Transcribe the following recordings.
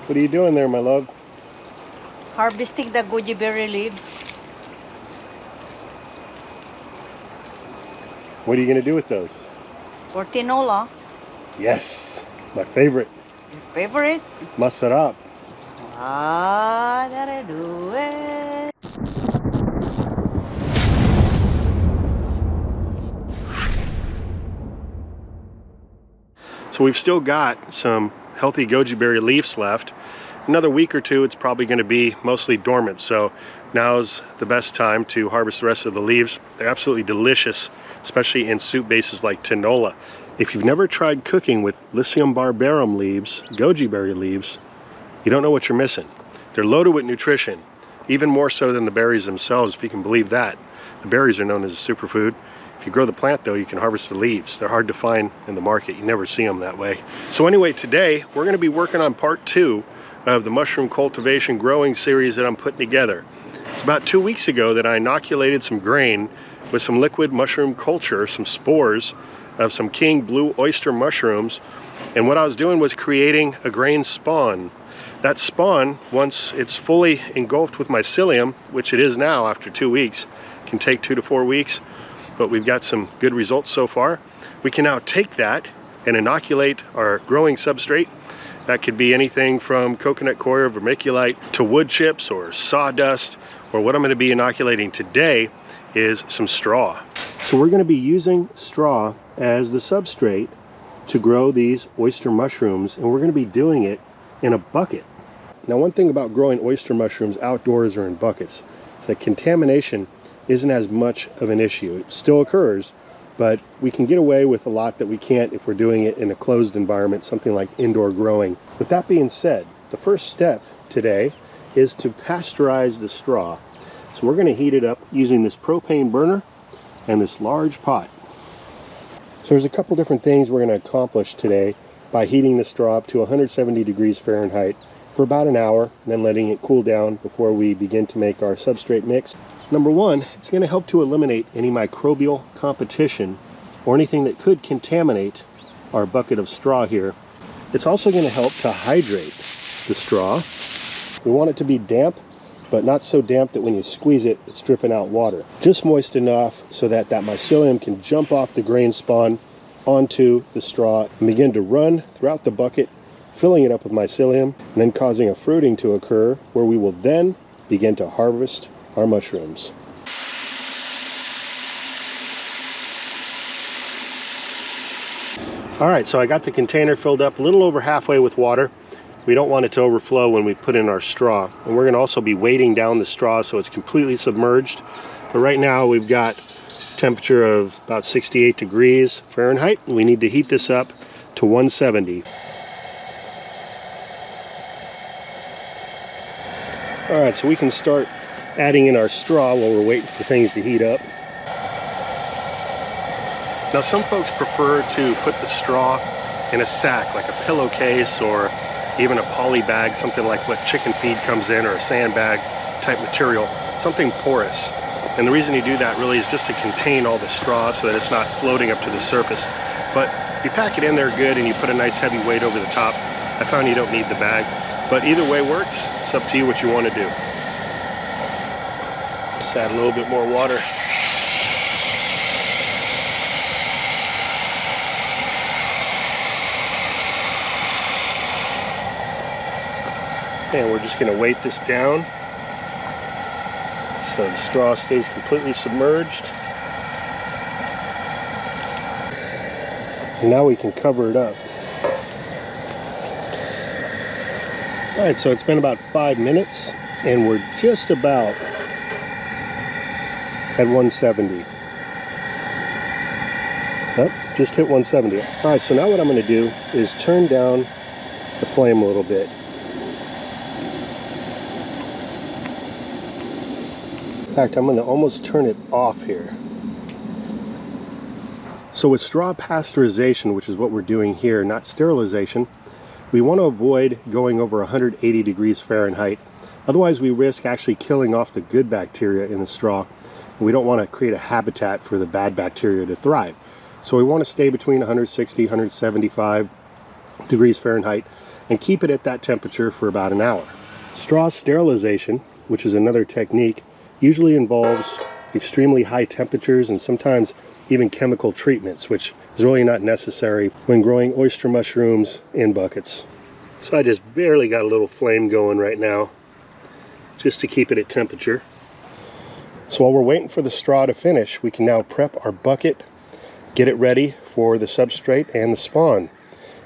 What are you doing there, my love? Harvesting the goji berry leaves What are you going to do with those? for tinola. Yes, my favorite. Your favorite? Masarap. Ah, that I do it. So we've still got some healthy goji berry leaves left. Another week or two, it's probably going to be mostly dormant. So now's the best time to harvest the rest of the leaves. They're absolutely delicious, especially in soup bases like tinola. If you've never tried cooking with Lycium barbarum leaves, goji berry leaves, you don't know what you're missing. They're loaded with nutrition, even more so than the berries themselves, if you can believe that. The berries are known as a superfood. If you grow the plant though, you can harvest the leaves. They're hard to find in the market. You never see them that way. So anyway, today we're going to be working on part 2 of the mushroom cultivation growing series that I'm putting together. It's about 2 weeks ago that I inoculated some grain with some liquid mushroom culture, some spores of some king blue oyster mushrooms. And what I was doing was creating a grain spawn. That spawn, once it's fully engulfed with mycelium, which it is now after 2 weeks, can take 2 to 4 weeks, but we've got some good results so far. We can now take that and inoculate our growing substrate. That could be anything from coconut coir or vermiculite to wood chips or sawdust, or what I'm going to be inoculating today is some straw. So we're going to be using straw as the substrate to grow these oyster mushrooms, and we're going to be doing it in a bucket. Now, one thing about growing oyster mushrooms outdoors or in buckets is that contamination isn't as much of an issue. It still occurs, but we can get away with a lot that we can't if we're doing it in a closed environment, something like indoor growing. With that being said, the first step today is to pasteurize the straw. So we're going to heat it up using this propane burner and this large pot. So there's a couple different things we're going to accomplish today by heating the straw up to 170 degrees Fahrenheit for about an hour, and then letting it cool down before we begin to make our substrate mix. Number one, it's going to help to eliminate any microbial competition or anything that could contaminate our bucket of straw here. It's also going to help to hydrate the straw. We want it to be damp, but not so damp that when you squeeze it, it's dripping out water. Just moist enough so that that mycelium can jump off the grain spawn onto the straw and begin to run throughout the bucket, filling it up with mycelium, and then causing a fruiting to occur where we will then begin to harvest our mushrooms. Alright, so I got the container filled up a little over halfway with water. We don't want it to overflow when we put in our straw. And we're going to also be weighting down the straw so it's completely submerged. But right now we've got a temperature of about 68 degrees Fahrenheit. We need to heat this up to 170. Alright, so we can start adding in our straw while we're waiting for things to heat up. Now some folks prefer to put the straw in a sack, like a pillowcase or even a poly bag, something like what chicken feed comes in, or a sandbag type material, something porous. And the reason you do that really is just to contain all the straw so that it's not floating up to the surface. But if you pack it in there good and you put a nice heavy weight over the top, I found you don't need the bag. But either way works. It's up to you what you want to do. Just add a little bit more water. And we're just going to weight this down so the straw stays completely submerged. And now we can cover it up. Alright, so it's been about 5 minutes and we're just about at 170. Oh, just hit 170. Alright, so now what I'm going to do is turn down the flame a little bit. In fact, I'm going to almost turn it off here. So with straw pasteurization, which is what we're doing here, not sterilization, we want to avoid going over 180 degrees Fahrenheit. Otherwise, we risk actually killing off the good bacteria in the straw. We don't want to create a habitat for the bad bacteria to thrive. So we want to stay between 160, 175 degrees Fahrenheit. and keep it at that temperature for about an hour. Straw sterilization, which is another technique, usually involves extremely high temperatures and sometimes even chemical treatments, which is really not necessary when growing oyster mushrooms in buckets. So I just barely got a little flame going right now, just to keep it at temperature. So while we're waiting for the straw to finish, we can now prep our bucket, get it ready for the substrate and the spawn.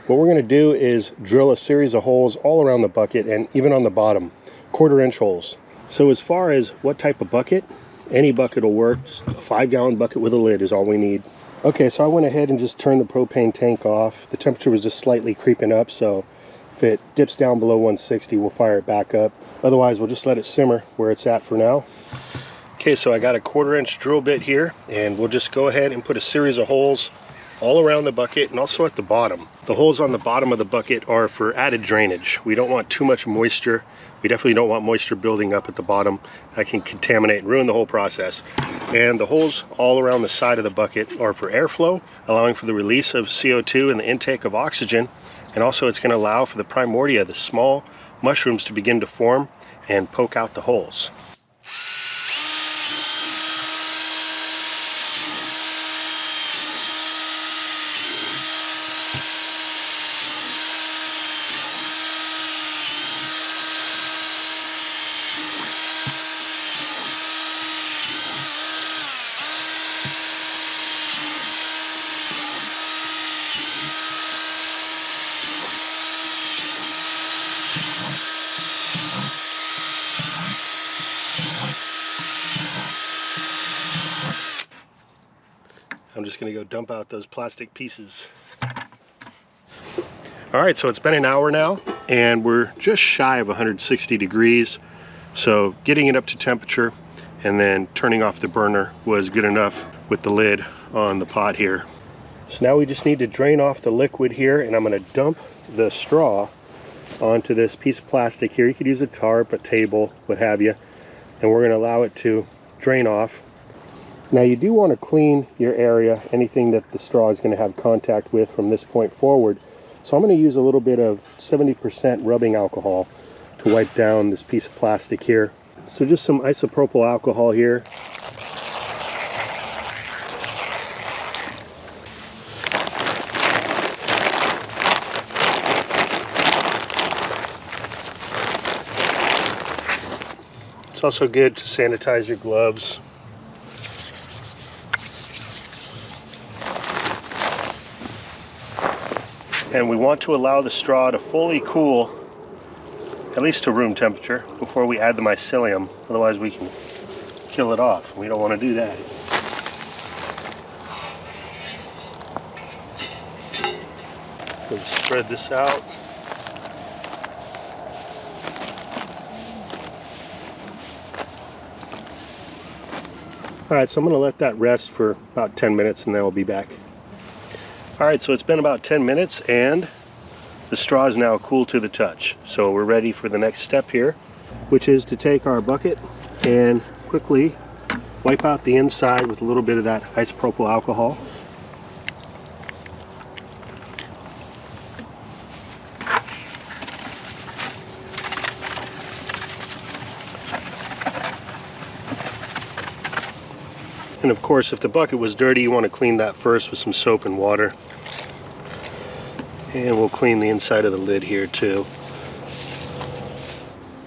What we're going to do is drill a series of holes all around the bucket and even on the bottom, 1/4-inch holes. So as far as what type of bucket, any bucket will work. Just a 5-gallon bucket with a lid is all we need. Okay, so I went ahead and just turned the propane tank off. The temperature was just slightly creeping up, so if it dips down below 160, we'll fire it back up. Otherwise, we'll just let it simmer where it's at for now. Okay, so I got a 1/4-inch drill bit here, and we'll just go ahead and put a series of holes all around the bucket and also at the bottom. The holes on the bottom of the bucket are for added drainage. We don't want too much moisture. We definitely don't want moisture building up at the bottom. That can contaminate and ruin the whole process. And the holes all around the side of the bucket are for airflow, allowing for the release of CO2 and the intake of oxygen. And also it's going to allow for the primordia, the small mushrooms, to begin to form and poke out the holes. I'm just going to go dump out those plastic pieces. Alright, so it's been an hour now, and we're just shy of 160 degrees. So getting it up to temperature and then turning off the burner was good enough with the lid on the pot here. So now we just need to drain off the liquid here, and I'm going to dump the straw onto this piece of plastic here. You could use a tarp, a table, what have you, and we're going to allow it to drain off. Now you do want to clean your area, anything that the straw is going to have contact with from this point forward. So I'm going to use a little bit of 70% rubbing alcohol to wipe down this piece of plastic here. So just some isopropyl alcohol here. It's also good to sanitize your gloves. And we want to allow the straw to fully cool, at least to room temperature, before we add the mycelium. Otherwise we can kill it off. We don't want to do that. We'll spread this out. Alright, so I'm going to let that rest for about 10 minutes and then we'll be back. Alright, so it's been about 10 minutes and the straw is now cool to the touch. So we're ready for the next step here, which is to take our bucket and quickly wipe out the inside with a little bit of that isopropyl alcohol. And of course, if the bucket was dirty, you want to clean that first with some soap and water. And we'll clean the inside of the lid here too.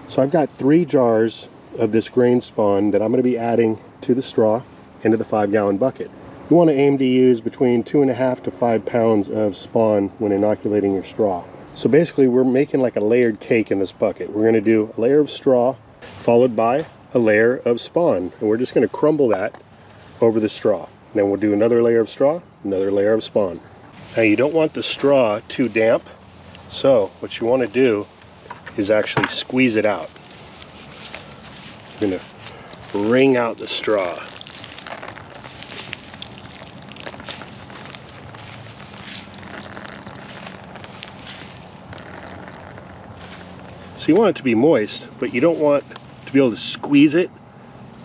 So I've got 3 jars of this grain spawn that I'm going to be adding to the straw into the 5-gallon bucket. You want to aim to use between 2.5 to 5 pounds of spawn when inoculating your straw. So basically we're making like a layered cake in this bucket. We're going to do a layer of straw followed by a layer of spawn. And we're just going to crumble that over the straw. Then we'll do another layer of straw, another layer of spawn. Now you don't want the straw too damp, so what you want to do is actually squeeze it out. You're going to wring out the straw. So you want it to be moist, but you don't want to be able to squeeze it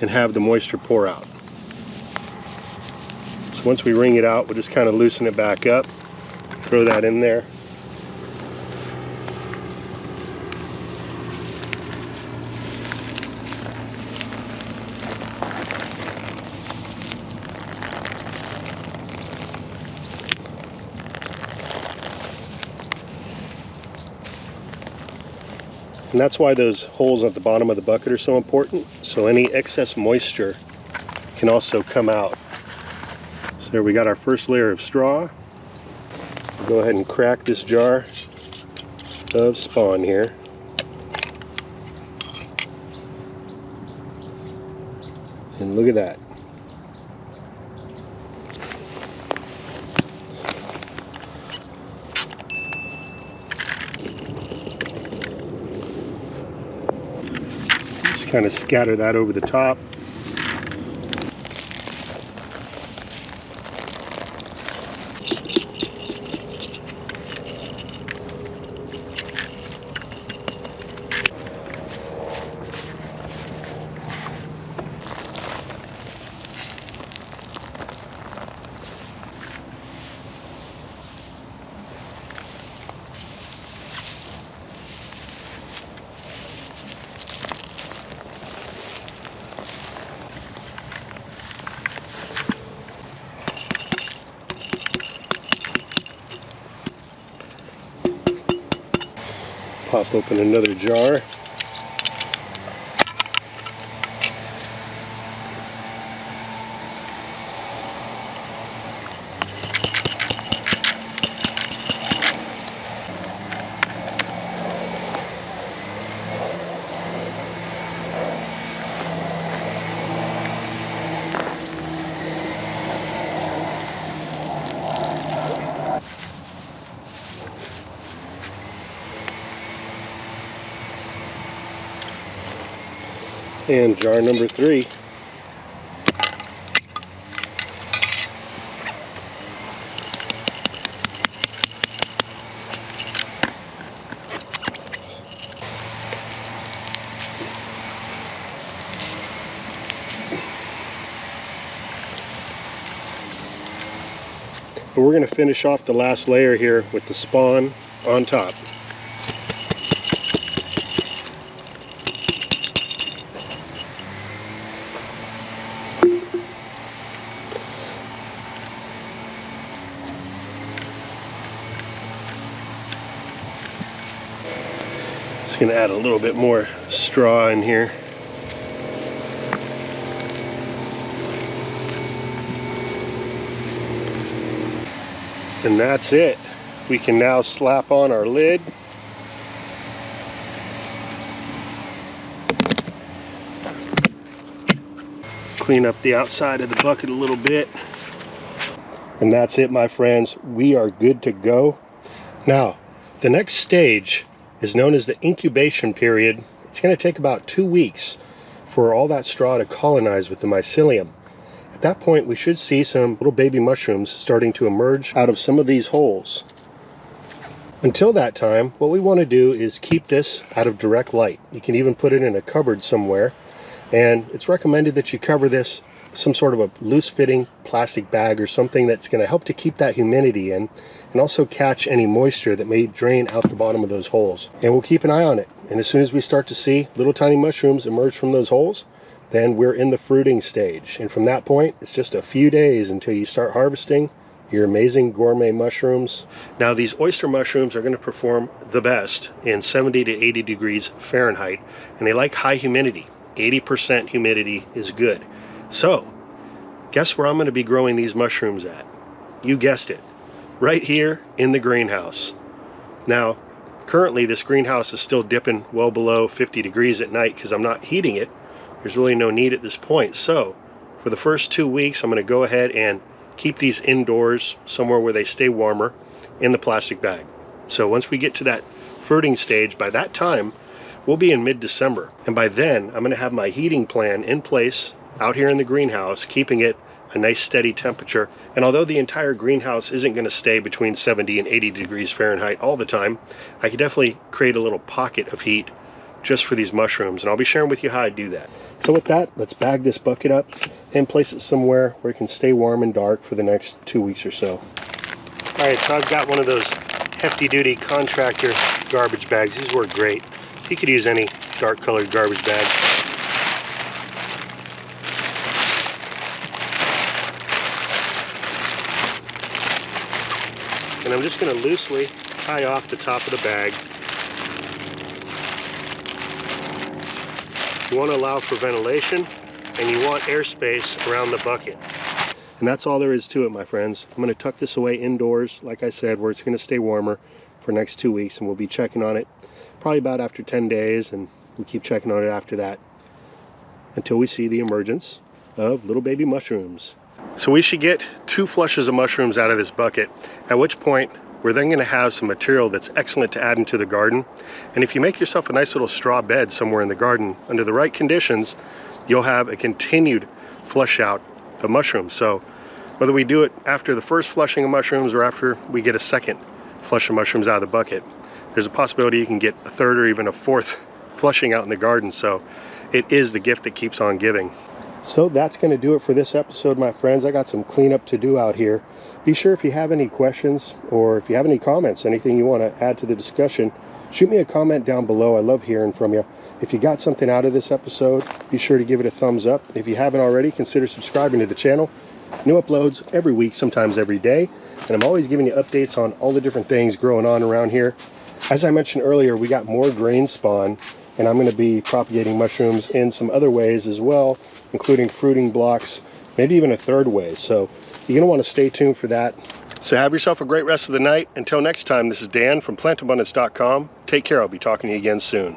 and have the moisture pour out. Once we wring it out, we'll just kind of loosen it back up, throw that in there. And that's why those holes at the bottom of the bucket are so important, so any excess moisture can also come out. So there we got our first layer of straw. We'll go ahead and crack this jar of spawn here. And look at that. Just kind of scatter that over the top. Pop open another jar. And jar number 3. But we're going to finish off the last layer here with the spawn on top. Just going to add a little bit more straw in here. And that's it. We can now slap on our lid. Clean up the outside of the bucket a little bit. And that's it, my friends. We are good to go. Now, the next stage is known as the incubation period. It's going to take about 2 weeks for all that straw to colonize with the mycelium. At that point, we should see some little baby mushrooms starting to emerge out of some of these holes. Until that time, what we want to do is keep this out of direct light. You can even put it in a cupboard somewhere, and it's recommended that you cover this with some sort of a loose-fitting plastic bag or something that's going to help to keep that humidity in and also catch any moisture that may drain out the bottom of those holes. And we'll keep an eye on it, and as soon as we start to see little tiny mushrooms emerge from those holes, then we're in the fruiting stage. And from that point, it's just a few days until you start harvesting your amazing gourmet mushrooms. Now, these oyster mushrooms are going to perform the best in 70 to 80 degrees Fahrenheit, and they like high humidity. 80% humidity is good. So, guess where I'm going to be growing these mushrooms at? You guessed it, right here in the greenhouse. Now, currently this greenhouse is still dipping well below 50 degrees at night because I'm not heating it. There's really no need at this point. So, for the first 2 weeks, I'm going to go ahead and keep these indoors somewhere where they stay warmer in the plastic bag. So once we get to that fruiting stage, by that time, we'll be in mid-December. And by then, I'm going to have my heating plan in place out here in the greenhouse, keeping it a nice steady temperature. And although the entire greenhouse isn't going to stay between 70 and 80 degrees Fahrenheit all the time, I can definitely create a little pocket of heat just for these mushrooms, and I'll be sharing with you how I do that. So with that, let's bag this bucket up and place it somewhere where it can stay warm and dark for the next 2 weeks or so. Alright, so I've got one of those hefty duty contractor garbage bags. These work great. You could use any dark colored garbage bag. And I'm just going to loosely tie off the top of the bag. You want to allow for ventilation, and you want airspace around the bucket. And that's all there is to it, my friends. I'm going to tuck this away indoors, like I said, where it's going to stay warmer for the next 2 weeks, and we'll be checking on it probably about after 10 days, and we'll keep checking on it after that until we see the emergence of little baby mushrooms. So we should get 2 flushes of mushrooms out of this bucket, at which point we're then going to have some material that's excellent to add into the garden. And if you make yourself a nice little straw bed somewhere in the garden, under the right conditions, you'll have a continued flush out of mushrooms. So whether we do it after the first flushing of mushrooms or after we get a second flush of mushrooms out of the bucket, there's a possibility you can get a third or even a fourth flushing out in the garden. So it is the gift that keeps on giving. So that's going to do it for this episode, my friends. I got some cleanup to do out here. Be sure, if you have any questions or if you have any comments, anything you want to add to the discussion, shoot me a comment down below. I love hearing from you. If you got something out of this episode, be sure to give it a thumbs up. If you haven't already, consider subscribing to the channel. New uploads every week, sometimes every day. And I'm always giving you updates on all the different things growing on around here. As I mentioned earlier, we got more grain spawn, and I'm going to be propagating mushrooms in some other ways as well, including fruiting blocks, maybe even a third way. So you're going to want to stay tuned for that. So have yourself a great rest of the night. Until next time, this is Dan from plantabundance.com. Take care. I'll be talking to you again soon.